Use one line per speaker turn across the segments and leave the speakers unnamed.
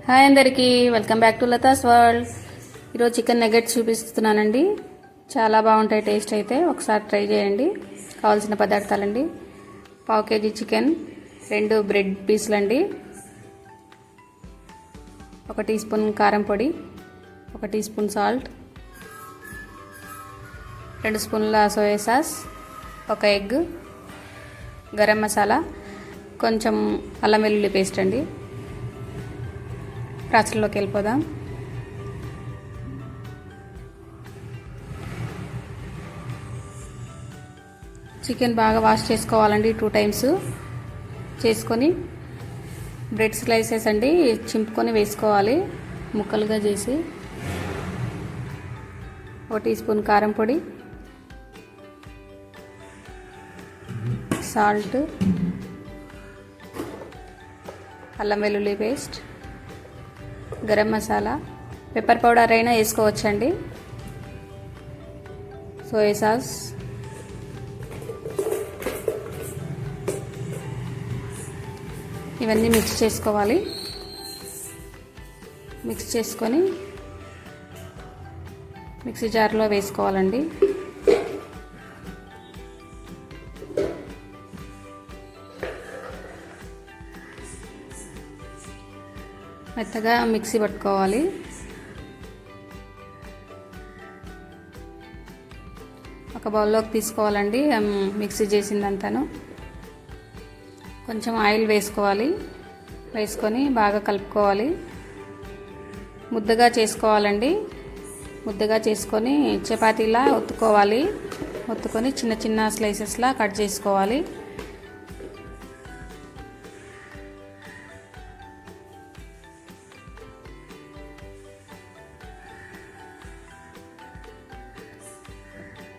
Hi అందరికీ, welcome back to Latha's world. ఈరోజు chicken nuggets చూపిస్తున్నానండి. చాలా బాగుంటాయి టేస్ట్ అయితే. ఒకసారి ట్రై చేయండి. కావాల్సిన పదార్థాలండి: పావు కేజీ చికెన్, 2 బ్రెడ్ పీసులు అండి, 1 టీ స్పూన్ కారం పొడి, 1 టీ స్పూన్ సాల్ట్, 2 స్పూన్ల soya sauce, 1 egg, garam masala, కొంచెం అల్లం వెల్లుల్లి పేస్ట్ అండి. ప్రాసెస్లోకి వెళ్ళిపోదాం. చికెన్ బాగా వాష్ చేసుకోవాలండి 2 టైమ్స్. చేసుకొని బ్రెడ్ స్లైసెస్ అండి చింపుకొని వేసుకోవాలి ముక్కలుగా చేసి. 1 టీ స్పూన్ కారం పొడి, సాల్ట్, అల్లం వెల్లుల్లి paste, garam masala, pepper powder అయినా వేసుకోవచ్చండి, సోయా సాస్, ఇవన్నీ మిక్స్ చేసుకోవాలి. మిక్స్ చేసుకొని మిక్సీ జార్లో వేసుకోవాలండి. మెత్తగా మిక్సీ పట్టుకోవాలి. ఒక బౌల్లోకి తీసుకోవాలండి మిక్సీ చేసిందంతాను. కొంచెం ఆయిల్ వేసుకోవాలి. వేసుకొని బాగా కలుపుకోవాలి. ముద్దగా చేసుకోవాలండి. ముద్దగా చేసుకొని చపాతీలా ఒత్తుకోవాలి. ఒత్తుకొని చిన్న చిన్న స్లైసెస్లా కట్ చేసుకోవాలి.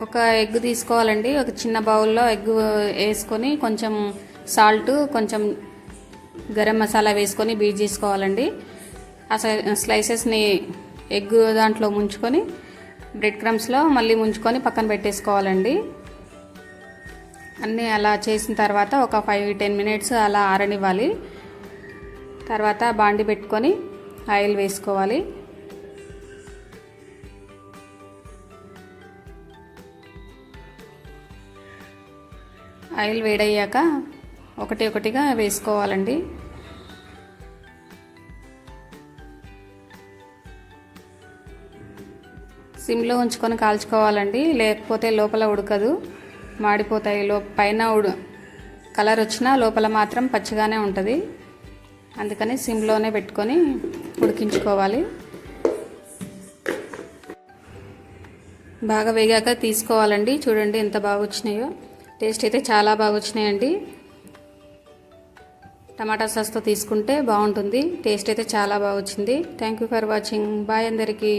ఒక ఎగ్ తీసుకోవాలండి. ఒక చిన్న బౌల్లో ఎగ్ వేసుకొని కొంచెం సాల్ట్, కొంచెం గరం మసాలా వేసుకొని బీట్ చేసుకోవాలండి. ఆ స్లైసెస్ని ఎగ్ దాంట్లో ముంచుకొని బ్రెడ్ క్రమ్స్లో మళ్ళీ ముంచుకొని పక్కన పెట్టేసుకోవాలండి. అన్నీ అలా చేసిన తర్వాత ఒక 5-10 మినిట్స్ అలా ఆరనివ్వాలి. తర్వాత బాండి పెట్టుకొని ఆయిల్ వేసుకోవాలి. ఆయిల్ వేడయ్యాక ఒకటిగా వేసుకోవాలండి. సిమ్లో ఉంచుకొని కాల్చుకోవాలండి. లేకపోతే లోపల ఉడకదు, మాడిపోతాయి. పైన కలర్ వచ్చినా లోపల మాత్రం పచ్చిగానే ఉంటుంది. అందుకని సిమ్లోనే పెట్టుకొని ఉడికించుకోవాలి. బాగా వేగాక తీసుకోవాలండి. చూడండి ఎంత బాగా వచ్చినాయో. టేస్ట్ అయితే చాలా బాగా వచ్చినాయండి. టమాటా సాస్తో తీసుకుంటే బాగుంటుంది. టేస్ట్ అయితే చాలా బాగా వచ్చింది. Thank you for watching. Bye అందరికీ.